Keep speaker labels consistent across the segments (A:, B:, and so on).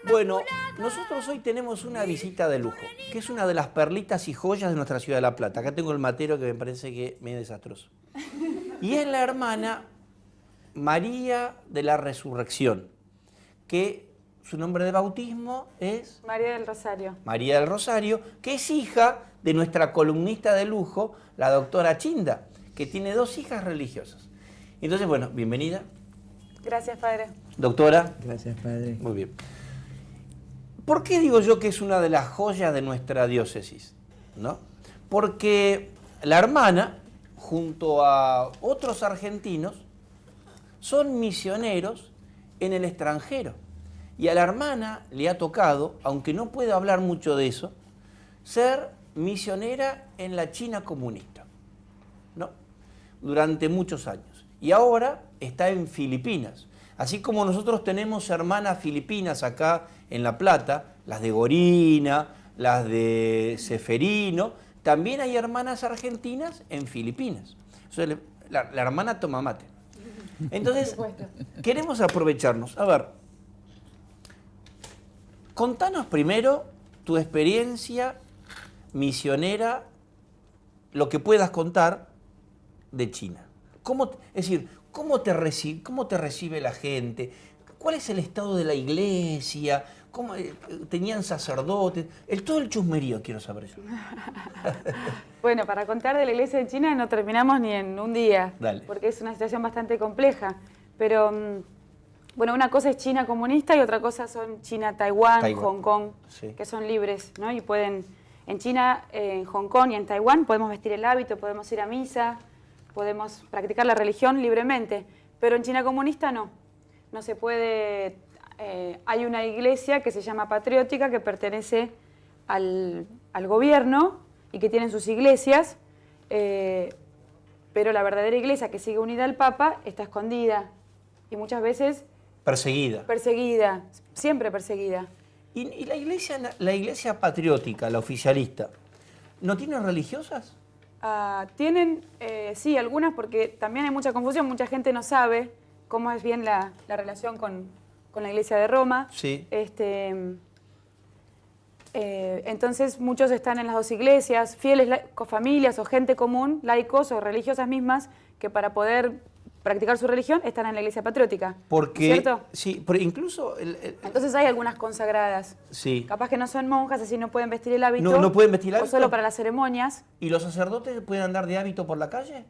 A: Bueno, nosotros hoy tenemos una visita de lujo, que es una de las perlitas y joyas de nuestra ciudad de La Plata. Acá tengo el matero que me parece que es medio desastroso. Y es la hermana María de la Resurrección, que su nombre de bautismo es
B: María del Rosario.
A: María del Rosario, que es hija de nuestra columnista de lujo, la doctora Chinda, que tiene 2 hijas religiosas. Entonces, bueno, bienvenida.
B: Gracias, padre.
A: Doctora.
C: Gracias, padre.
A: Muy bien. ¿Por qué digo yo que es una de las joyas de nuestra diócesis? ¿No? Porque la hermana, junto a otros argentinos, son misioneros en el extranjero. Y a la hermana le ha tocado, aunque no puedo hablar mucho de eso, ser misionera en la China comunista, ¿no? Durante muchos años. Y ahora está en Filipinas. Así como nosotros tenemos hermanas filipinas acá en La Plata, las de Gorina, las de Seferino, también hay hermanas argentinas en Filipinas. Entonces, la hermana toma mate. Entonces, queremos aprovecharnos. A ver, contanos primero tu experiencia misionera, lo que puedas contar de China. ¿Cómo te recibe la gente? ¿Cuál es el estado de la iglesia? ¿Cómo, tenían sacerdotes? Todo el chusmerío quiero saber yo.
B: Bueno, para contar de la iglesia de China no terminamos ni en un día.
A: Dale.
B: Porque es una situación bastante compleja. Pero, bueno, una cosa es China comunista y otra cosa son China-Taiwán, Hong Kong,
A: sí,
B: que son libres, ¿no? Y pueden, en China, en Hong Kong y en Taiwán podemos vestir el hábito, podemos ir a misa, podemos practicar la religión libremente, pero en China comunista no. No se puede. Hay una iglesia que se llama Patriótica que pertenece al gobierno y que tienen sus iglesias, pero la verdadera iglesia que sigue unida al Papa está escondida y muchas veces
A: perseguida.
B: Perseguida, siempre perseguida.
A: ¿Y la iglesia patriótica, la oficialista, no tiene religiosas?
B: Tienen, sí, algunas, porque también hay mucha confusión, mucha gente no sabe cómo es bien la relación con la Iglesia de Roma.
A: Sí.
B: Entonces muchos están en las 2 iglesias, fieles familias o gente común, laicos o religiosas mismas, que para poder practicar su religión están en la Iglesia patriótica.
A: Porque,
B: ¿cierto?
A: Sí, pero incluso...
B: Entonces hay algunas consagradas.
A: Sí.
B: Capaz que no son monjas, así no pueden vestir el hábito.
A: No pueden vestir el hábito.
B: O solo para las ceremonias.
A: ¿Y los sacerdotes pueden andar de hábito por la calle?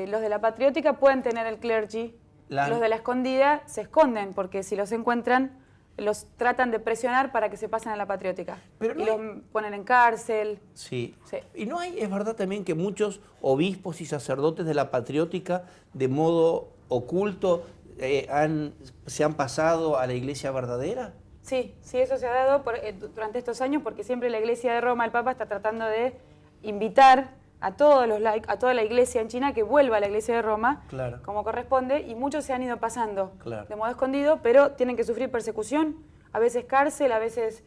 B: Los de la patriótica pueden tener el clergy. Los de la escondida se esconden, porque si los encuentran, los tratan de presionar para que se pasen a la patriótica.
A: Pero no
B: los ponen en cárcel.
A: Sí.
B: Sí.
A: Y no hay, es verdad también que muchos obispos y sacerdotes de la patriótica, de modo oculto, se han pasado a la iglesia verdadera.
B: Sí, eso se ha dado durante estos años, porque siempre la Iglesia de Roma, el Papa, está tratando de invitar a toda la iglesia en China que vuelva a la Iglesia de Roma,
A: claro,
B: como corresponde, y muchos se han ido pasando,
A: claro,
B: de modo escondido, pero tienen que sufrir persecución, a veces cárcel, a veces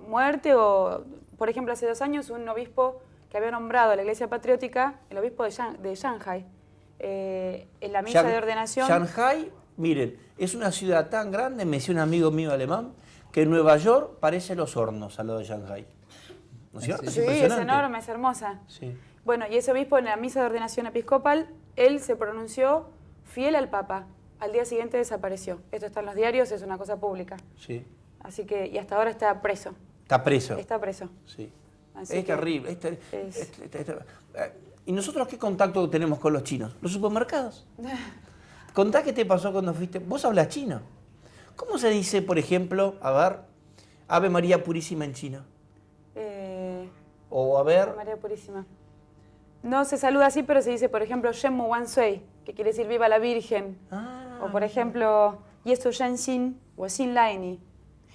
B: muerte, o, por ejemplo, hace 2 años un obispo que había nombrado a la Iglesia Patriótica, el obispo de Shanghai, en la misa de ordenación.
A: Shanghai, miren, es una ciudad tan grande, me decía un amigo mío alemán, que Nueva York parece Los Hornos al lado de Shanghai. ¿No es cierto?
B: Sí, es enorme, es hermosa.
A: Sí.
B: Bueno, y ese obispo en la misa de ordenación episcopal, él se pronunció fiel al Papa. Al día siguiente desapareció. Esto está en los diarios, es una cosa pública.
A: Sí.
B: Así que, y hasta ahora está preso.
A: Está preso.
B: Está preso.
A: Sí.
B: Así
A: es terrible. ¿Y nosotros qué contacto tenemos con los chinos? Los supermercados. Contá qué te pasó cuando fuiste. Vos hablas chino. ¿Cómo se dice, por ejemplo, a ver, Ave María Purísima en chino? O a ver...
B: María Purísima. No se saluda así, pero se dice, por ejemplo, Shenmu Wansui, que quiere decir viva la Virgen. O por ejemplo, Yesu Shenxin o Xin Laini,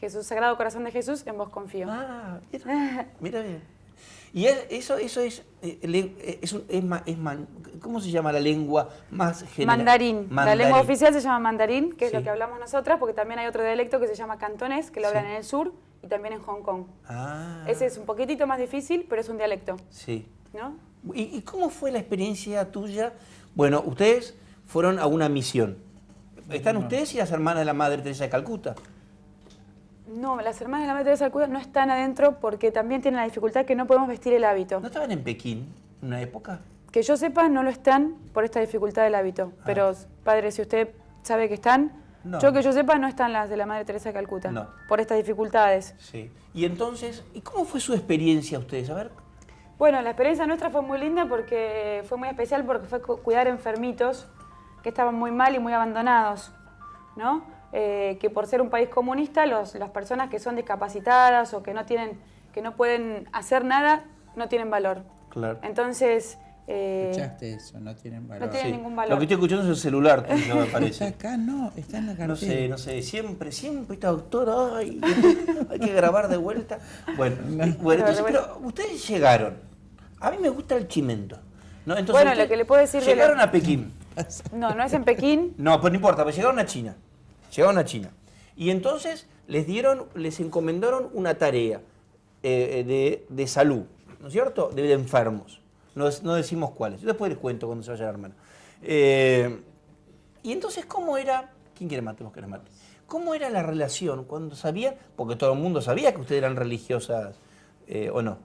B: Jesús, Sagrado Corazón de Jesús, en vos confío.
A: Mira bien. Y eso es ¿cómo se llama la lengua más general?
B: Mandarín. La lengua oficial se llama mandarín, que es
A: sí,
B: lo que hablamos nosotras, porque también hay otro dialecto que se llama cantonés, que lo hablan en el sur y también en Hong Kong. Ese es un poquitito más difícil, pero es un dialecto.
A: Sí.
B: ¿No?
A: ¿Y cómo fue la experiencia tuya? Bueno, ustedes fueron a una misión. ¿Están ustedes y las hermanas de la Madre Teresa de Calcuta?
B: No, las hermanas de la Madre Teresa de Calcuta no están adentro porque también tienen la dificultad que no podemos vestir el hábito.
A: ¿No estaban en Pekín en una época?
B: Que yo sepa, no lo están por esta dificultad del hábito. Pero, padre, si usted sabe que están,
A: No.
B: yo que yo sepa, no están las de la Madre Teresa de Calcuta.
A: No.
B: Por estas dificultades.
A: Sí. Y entonces, ¿y cómo fue su experiencia ustedes? A ver.
B: Bueno, la experiencia nuestra fue muy linda porque fue muy especial porque fue cuidar enfermitos que estaban muy mal y muy abandonados, ¿no? Que por ser un país comunista, las personas que son discapacitadas o que no pueden hacer nada, no tienen valor.
A: Claro.
B: Entonces...
C: ¿Escuchaste eso? No tienen valor.
B: No tienen
A: Sí.
B: ningún valor.
A: Lo que estoy escuchando es el celular, tuyo, me parece.
C: Está acá, no, está en la cartera.
A: No sé, siempre esta doctora, ay, hay que grabar de vuelta. Bueno, entonces, pero ustedes llegaron. A mí me gusta el chimento, ¿no? Entonces,
B: Bueno,
A: ustedes
B: lo que le puedo decir de
A: llegaron
B: la-
A: a Pekín.
B: No, no es en Pekín.
A: No, pues no importa, pues llegaron a China. Llegaron a China. Y entonces les encomendaron una tarea de salud, ¿no es cierto? De enfermos. No decimos cuáles. Yo después les cuento cuando se vaya la hermana. Y entonces, ¿cómo era? ¿Quién quiere mate? Vos querés mate. ¿Cómo era la relación cuando sabían? Porque todo el mundo sabía que ustedes eran religiosas, ¿o no?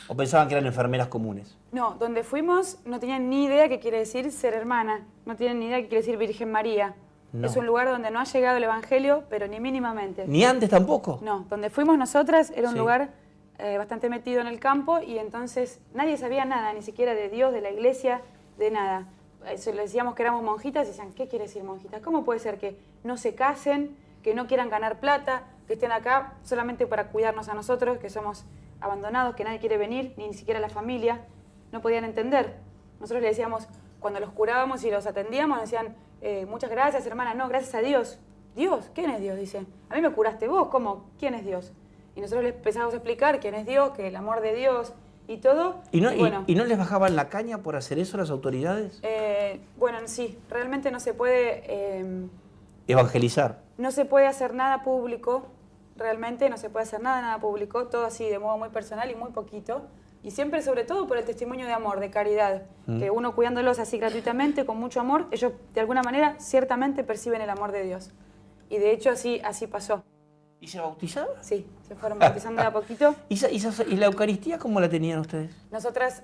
A: ¿O pensaban que eran enfermeras comunes?
B: No, donde fuimos no tenían ni idea qué quiere decir ser hermana. No tienen ni idea qué quiere decir Virgen María.
A: No.
B: Es un lugar donde no ha llegado el Evangelio, pero ni mínimamente.
A: ¿Ni antes tampoco?
B: No, donde fuimos nosotras era un
A: Sí.
B: lugar bastante metido en el campo y entonces nadie sabía nada, ni siquiera de Dios, de la iglesia, de nada. Eso, le decíamos que éramos monjitas y decían, ¿qué quiere decir monjitas? ¿Cómo puede ser que no se casen, que no quieran ganar plata, que estén acá solamente para cuidarnos a nosotros, que somos abandonados, que nadie quiere venir, ni siquiera la familia? No podían entender. Nosotros le decíamos, cuando los curábamos y los atendíamos, nos decían, muchas gracias, hermana. No, gracias a Dios. ¿Dios? ¿Quién es Dios? Dice. A mí me curaste vos. ¿Cómo? ¿Quién es Dios? Y nosotros les empezamos a explicar quién es Dios, que el amor de Dios y todo.
A: ¿Y no,
B: bueno,
A: y no les bajaban la caña por hacer eso las autoridades?
B: bueno, sí, realmente no se puede...
A: Evangelizar.
B: no se puede hacer nada público, realmente no se puede hacer nada público, todo así de modo muy personal y muy poquito. Y siempre, sobre todo, por el testimonio de amor, de caridad, que uno cuidándolos así gratuitamente, con mucho amor, ellos de alguna manera ciertamente perciben el amor de Dios. Y de hecho así pasó.
A: ¿Y se bautizaban?
B: Sí, se fueron bautizando de a poquito.
A: ¿Y la Eucaristía cómo la tenían ustedes?
B: Nosotras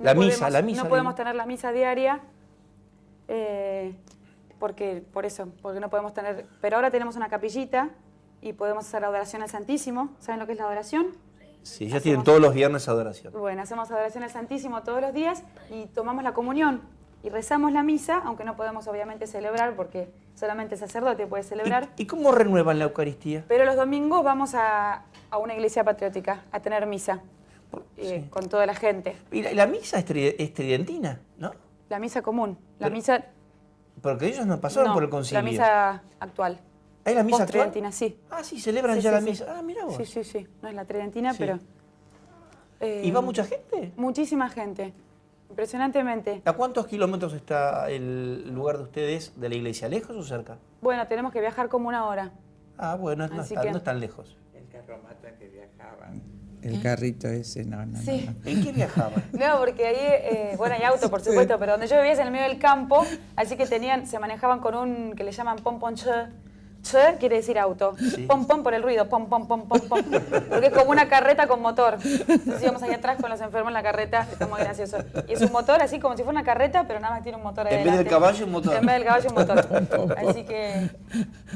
A: La misa,
B: no podemos tener la misa diaria, porque no podemos tener... Pero ahora tenemos una capillita y podemos hacer la adoración al Santísimo. ¿Saben lo que es la adoración?
A: Sí, ya tienen todos los viernes adoración.
B: Bueno, hacemos adoración al Santísimo todos los días y tomamos la comunión y rezamos la misa, aunque no podemos obviamente celebrar porque solamente el sacerdote puede celebrar.
A: ¿Y cómo renuevan la Eucaristía?
B: Pero los domingos vamos a una iglesia patriótica a tener misa
A: Sí.
B: con toda la gente.
A: Y la misa es tridentina, ¿no?
B: La misa común, la
A: Pero-
B: misa...
A: Porque ellos no pasaron
B: no,
A: por el concilio.
B: la misa actual.
A: ¿Hay la misa actual?
B: Post-tridentina, sí.
A: Ah, sí, celebran
B: Sí,
A: ya
B: sí,
A: la
B: sí.
A: misa. Ah, mira vos.
B: Sí. No es la tridentina,
A: Sí.
B: pero...
A: ¿Y va mucha gente?
B: Muchísima gente, impresionantemente.
A: ¿A cuántos kilómetros está el lugar de ustedes de la iglesia? ¿Lejos o cerca?
B: Bueno, tenemos que viajar como 1 hora.
A: Ah, bueno, no
B: Así
A: está-
B: que-
A: no es tan lejos.
C: El carromata que viajaban. El carrito ese, no.
B: Sí.
A: ¿En qué viajaban?
B: No, porque ahí, bueno, hay auto, por supuesto, pero donde yo vivía es en el medio del campo, así que se manejaban con un que le llaman pom-pom-che. Che quiere decir auto.
A: Sí.
B: Pom-pom por el ruido, pom-pom-pom-pom. Porque es como una carreta con motor. Entonces íbamos ahí atrás con los enfermos en la carreta, está muy gracioso. Y es un motor así como si fuera una carreta, pero nada más tiene un motor ahí
A: En vez del
B: adelante.
A: caballo, un motor.
B: En vez del caballo, un motor. Así que,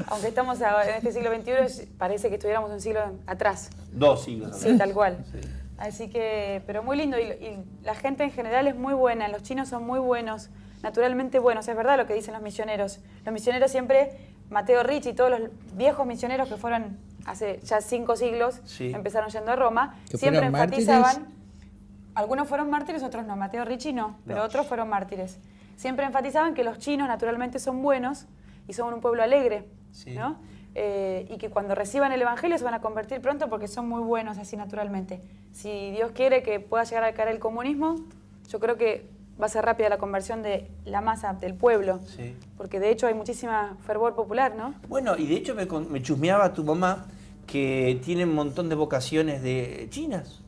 B: aunque estamos en este siglo XXI, parece que estuviéramos un siglo atrás.
A: 2 siglos.
B: Sí, tal cual.
A: Sí.
B: Así que, pero muy lindo y la gente en general es muy buena, los chinos son muy buenos, naturalmente buenos, es verdad lo que dicen los misioneros. Los misioneros siempre, Mateo Ricci y todos los viejos misioneros que fueron hace ya 5 siglos,
A: Sí.
B: empezaron yendo a Roma,
C: ¿Que
B: siempre
C: fueron
B: enfatizaban,
C: mártires?
B: algunos fueron mártires, otros no, Mateo Ricci no, pero
A: No.
B: otros fueron mártires. Siempre enfatizaban que los chinos naturalmente son buenos y son un pueblo alegre,
A: Sí.
B: ¿no? Y que cuando reciban el Evangelio se van a convertir pronto porque son muy buenos así naturalmente. Si Dios quiere que pueda llegar a caer el comunismo, yo creo que va a ser rápida la conversión de la masa, del pueblo,
A: Sí.
B: porque de hecho hay muchísima fervor popular, ¿no?
A: Bueno, y de hecho me chusmeaba tu mamá que tienen un montón de vocaciones de chinas.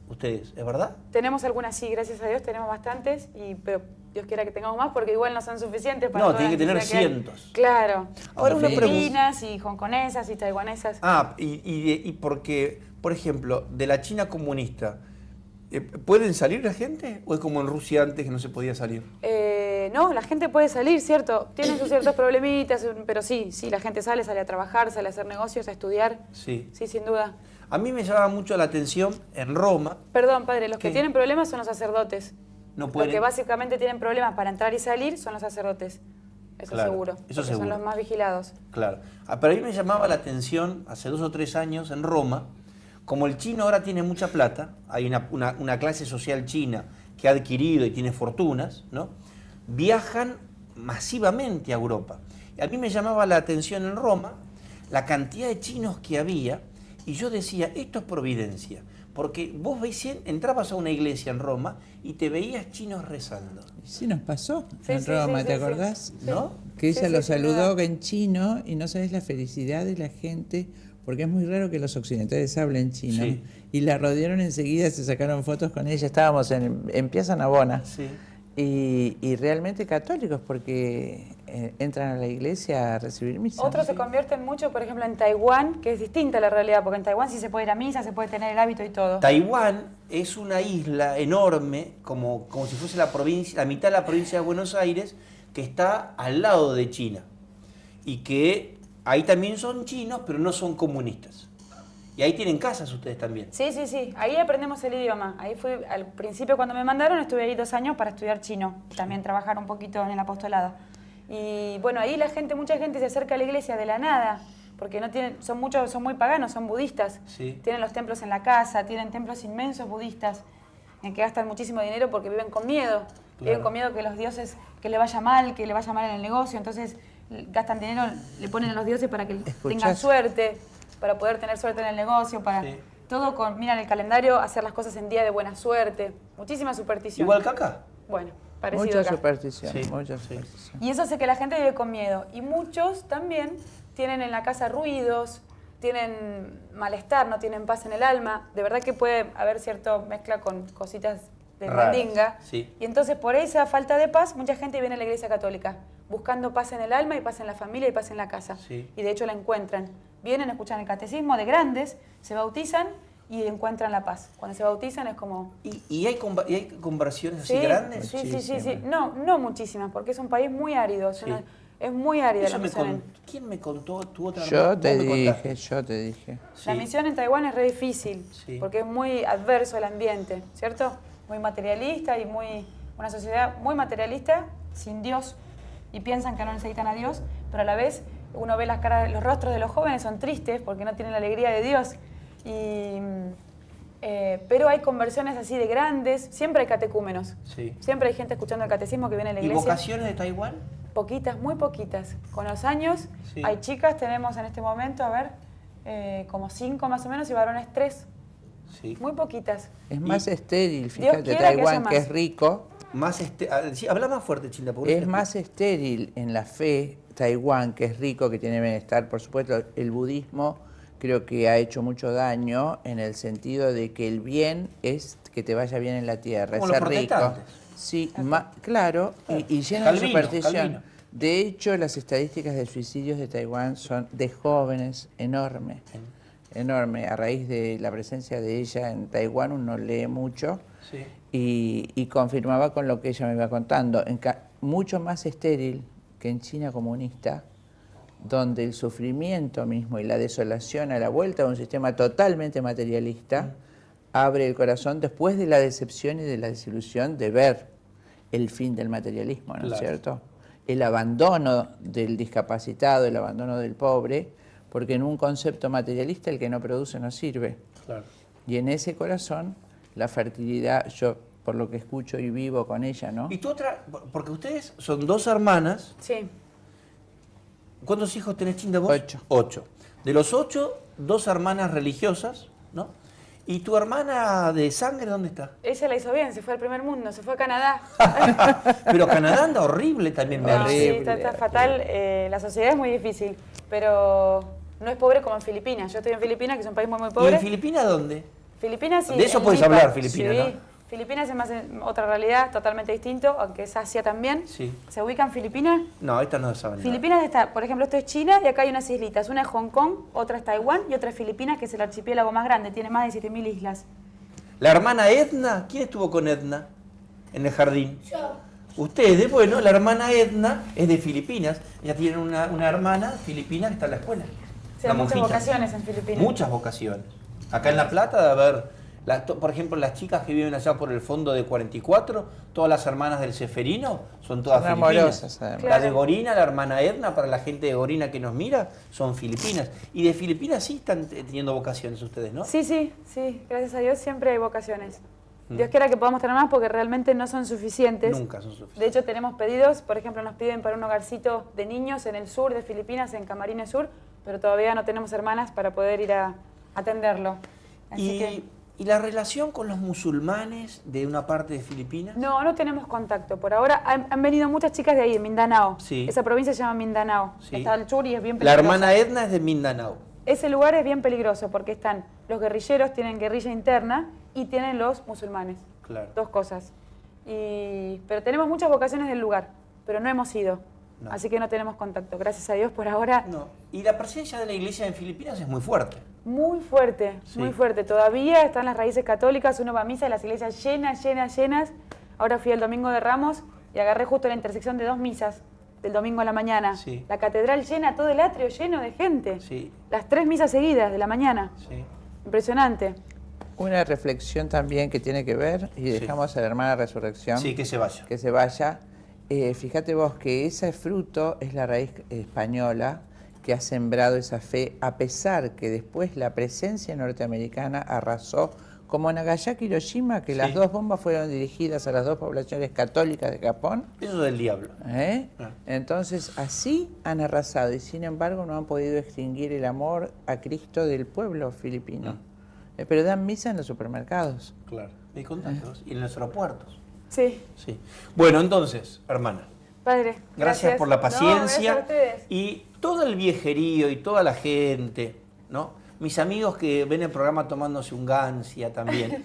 A: Ustedes, ¿es verdad?
B: Tenemos algunas, sí, gracias a Dios tenemos bastantes, pero Dios quiera que tengamos más, porque igual no son suficientes para
A: No,
B: toda
A: tiene que
B: la
A: tener
B: necesidad
A: cientos.
B: Claro.
A: Ahora una pregunta.
B: Filipinas y hongkonesas y taiwanesas.
A: Y porque, por ejemplo, de la China comunista, ¿pueden salir la gente? ¿O es como en Rusia antes que no se podía salir?
B: No, la gente puede salir, ¿cierto? Tienen sus ciertos problemitas, pero sí, la gente sale a trabajar, sale a hacer negocios, a estudiar.
A: Sí.
B: Sí, sin duda.
A: A mí me llama mucho la atención en Roma.
B: Perdón, padre, los que
A: ¿Qué?
B: tienen problemas son los sacerdotes.
A: No
B: Los
A: pueden.
B: que básicamente tienen problemas para entrar y salir son los sacerdotes. Eso
A: Claro,
B: seguro.
A: eso
B: porque
A: seguro.
B: son los más vigilados.
A: Claro. Pero a mí me llamaba la atención hace 2 o 3 años en Roma, como el chino ahora tiene mucha plata, hay una clase social china que ha adquirido y tiene fortunas, ¿no? Viajan masivamente a Europa. Y a mí me llamaba la atención en Roma la cantidad de chinos que había, y yo decía, esto es providencia, porque vos entrabas a una iglesia en Roma y te veías chinos rezando.
C: Y sí nos pasó
B: Sí,
C: en
B: sí,
C: Roma,
B: sí,
C: ¿te
B: sí,
C: acordás?
B: sí.
A: ¿No?
C: Que ella
B: Sí,
C: lo
B: sí, sin
C: saludó
B: duda.
C: en chino y no sabes la felicidad de la gente, porque es muy raro que los occidentales hablen chino.
A: Sí.
C: Y la rodearon enseguida, se sacaron fotos con ella, estábamos en Piazza Navona.
A: Sí.
C: Y realmente católicos, porque entran a la iglesia a recibir misa.
B: Otros se convierten mucho, por ejemplo, en Taiwán, que es distinta la realidad, porque en Taiwán sí se puede ir a misa, se puede tener el hábito y todo.
A: Taiwán es una isla enorme, como si fuese la mitad de la provincia de Buenos Aires, que está al lado de China. Y que ahí también son chinos, pero no son comunistas. Y ahí tienen casas ustedes también.
B: Sí, ahí aprendemos el idioma. Ahí fui, al principio cuando me mandaron, estuve ahí 2 años para estudiar chino, también trabajar un poquito en el apostolado. Y bueno, ahí mucha gente se acerca a la iglesia de la nada, porque no tienen, son muy paganos, son budistas.
A: Sí.
B: Tienen los templos en la casa, tienen templos inmensos budistas, en que gastan muchísimo dinero porque viven con miedo. Viven con miedo que los dioses, que le vaya mal en el negocio, entonces gastan dinero, le ponen a los dioses para que tengan suerte, para poder tener suerte en el negocio, para todo miran el calendario, hacer las cosas en día de buena suerte, muchísima superstición.
A: Igual que acá.
B: Bueno, parecido
C: Mucha
B: acá.
C: superstición,
A: Sí,
C: mucha
A: sí.
C: superstición.
B: Y eso hace que la gente vive con miedo. Y muchos también tienen en la casa ruidos, tienen malestar, no tienen paz en el alma. De verdad que puede haber cierta mezcla con cositas de
A: Raras,
B: mandinga.
A: sí.
B: Y entonces por esa falta de paz, mucha gente viene a la iglesia católica, buscando paz en el alma y paz en la familia y paz en la casa.
A: Sí.
B: Y de hecho la encuentran. Vienen, escuchan el catecismo de grandes, se bautizan y encuentran la paz. Cuando se bautizan es como...
A: ¿Y hay conversiones así grandes?
B: Sí. No muchísimas, porque es un país muy árido. Es muy árida la misión.
A: ¿Quién me contó tu otra
C: Yo
A: hermana?
C: te
A: Vos me contaste.
C: dije.
A: Sí.
B: La misión en Taiwán es re difícil, porque es muy adverso el ambiente, ¿cierto? Muy materialista y una sociedad muy materialista, sin Dios, y piensan que no necesitan a Dios, pero a la vez uno ve las caras, los rostros de los jóvenes son tristes porque no tienen la alegría de Dios. Pero hay conversiones así de grandes, siempre hay catecúmenos, siempre hay gente escuchando el catecismo que viene a la
A: ¿Y
B: iglesia.
A: vocaciones de Taiwán?
B: Poquitas, muy poquitas. Con los años hay chicas, tenemos en este momento, como 5 más o menos, y varones 3.
A: Sí.
B: Muy poquitas.
C: Es más estéril, fíjate,
B: quiera que haya
C: Taiwán,
B: más.
C: que es rico,
A: Habla más fuerte, Chinda. porque
C: es más estéril en la fe. Taiwán, que es rico, que tiene bienestar, por supuesto, el budismo creo que ha hecho mucho daño en el sentido de que el bien es que te vaya bien en la tierra,
A: Como
C: es
A: los
C: ser rico.
A: protestantes.
C: Sí, claro, y lleno de
A: Calvino,
C: superstición.
A: Calvino.
C: De hecho, las estadísticas de suicidios de Taiwán son de jóvenes enorme. A raíz de la presencia de ella en Taiwán, uno lee mucho y confirmaba con lo que ella me iba contando. Mucho más estéril que en China comunista, donde el sufrimiento mismo y la desolación a la vuelta de un sistema totalmente materialista abre el corazón después de la decepción y de la desilusión de ver el fin del materialismo, ¿no es cierto? El abandono del discapacitado, el abandono del pobre, porque en un concepto materialista el que no produce no sirve.
A: Claro.
C: Y en ese corazón la fertilidad, yo por lo que escucho y vivo con ella, ¿no?
A: ¿Y tú otra? Porque ustedes son 2 hermanas.
B: Sí.
A: ¿Cuántos hijos tenés, Chinda, vos?
C: 8.
A: 8. De los 8, 2 hermanas religiosas, ¿no? ¿Y tu hermana de sangre dónde está?
B: Ella la hizo bien, se fue al primer mundo, se fue a Canadá.
A: Pero Canadá anda horrible también, me
B: No,
A: dice.
B: sí, está fatal. La sociedad es muy difícil, pero no es pobre como en Filipinas. Yo estoy en Filipinas, que es un país muy
A: ¿Y
B: pobre.
A: en Filipinas dónde?
B: Filipinas sí.
A: De eso
B: en
A: puedes
B: Lipa.
A: hablar, Filipinas,
B: sí.
A: ¿no?
B: Filipinas es más otra realidad, totalmente distinto, aunque es Asia también.
A: Sí.
B: ¿Se ubican Filipinas?
A: No, esta no saben nada.
B: Filipinas está, por ejemplo, esto es China y acá hay unas islitas. Una es Hong Kong, otra es Taiwán y otra es Filipinas, que es el archipiélago más grande, tiene más de 7.000 islas.
A: La hermana Edna, ¿quién estuvo con Edna en el jardín? Yo. Ustedes, bueno, la hermana Edna es de Filipinas. Ella tiene una hermana filipina que está en la escuela.
B: O sea, muchas vocaciones en Filipinas.
A: Muchas vocaciones. Acá en La Plata debe haber, por ejemplo, las chicas que viven allá por el fondo de 44, todas las hermanas del Ceferino son todas
C: son
A: filipinas.
C: amorosas, además.
A: La de Gorina, la hermana Edna, para la gente de Gorina que nos mira, son filipinas. Y de Filipinas sí están teniendo vocaciones ustedes, ¿no?
B: Sí, sí, sí. Gracias a Dios siempre hay vocaciones. Dios quiera que podamos tener más porque realmente no son suficientes.
A: Nunca son suficientes.
B: De hecho, tenemos pedidos, por ejemplo, nos piden para un hogarcito de niños en el sur de Filipinas, en Camarines Sur, pero todavía no tenemos hermanas para poder ir a atenderlo. Así
A: ¿Y la relación con los musulmanes de una parte de Filipinas?
B: no tenemos contacto. Por ahora han venido muchas chicas de ahí, de Mindanao.
A: Sí.
B: Esa provincia se llama Mindanao.
A: Sí.
B: Está al sur y es bien
A: La
B: peligroso.
A: hermana Edna es de Mindanao.
B: Ese lugar es bien peligroso porque están los guerrilleros, tienen guerrilla interna y tienen los musulmanes.
A: Claro.
B: Dos cosas. Pero tenemos muchas vocaciones del lugar, pero no hemos ido.
A: No.
B: Así que no tenemos contacto. Gracias a Dios por ahora.
A: No. Y la presencia de la iglesia en Filipinas es muy fuerte.
B: Muy fuerte,
A: Sí.
B: muy fuerte. Todavía están las raíces católicas, uno va a misa y las iglesias llenas. Ahora fui el domingo de Ramos y agarré justo la intersección de 2 misas del domingo a la mañana.
A: Sí.
B: La catedral llena, todo el atrio lleno de gente.
A: Sí.
B: Las 3 misas seguidas de la mañana.
A: Sí.
B: Impresionante.
C: Una reflexión también que tiene que ver, y dejamos a la hermana Resurrección
A: Sí, que se vaya.
C: que se vaya. Fíjate vos que ese fruto es la raíz española que ha sembrado esa fe, a pesar que después la presencia norteamericana arrasó, como Nagasaki y Hiroshima, que las 2 bombas fueron dirigidas a las 2 poblaciones católicas de Japón.
A: Eso del diablo.
C: Ah. Entonces, así han arrasado y sin embargo no han podido extinguir el amor a Cristo del pueblo filipino. Pero dan misa en los supermercados.
A: Claro. Y contactos. Y en los aeropuertos.
B: Sí.
A: Sí. Bueno, entonces, hermana,
B: Padre,
A: gracias por la paciencia
B: gracias a ustedes.
A: y todo el viejerío y toda la gente, ¿no? Mis amigos que ven el programa tomándose un gancia también.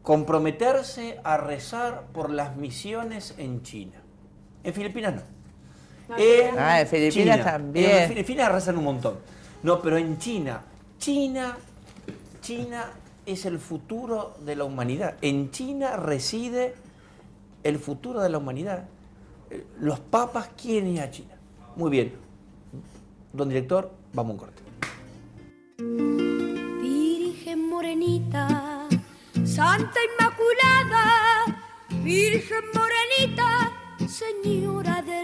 A: Comprometerse a rezar por las misiones en China. En Filipinas no.
C: En Filipinas
A: China.
C: también.
A: En Filipinas rezan un montón. No, pero en China es el futuro de la humanidad. En China reside el futuro de la humanidad. Los papas quieren ir a China. Muy bien. Don director, vamos a un corte.
D: Virgen morenita, Santa Inmaculada, Virgen morenita, Señora de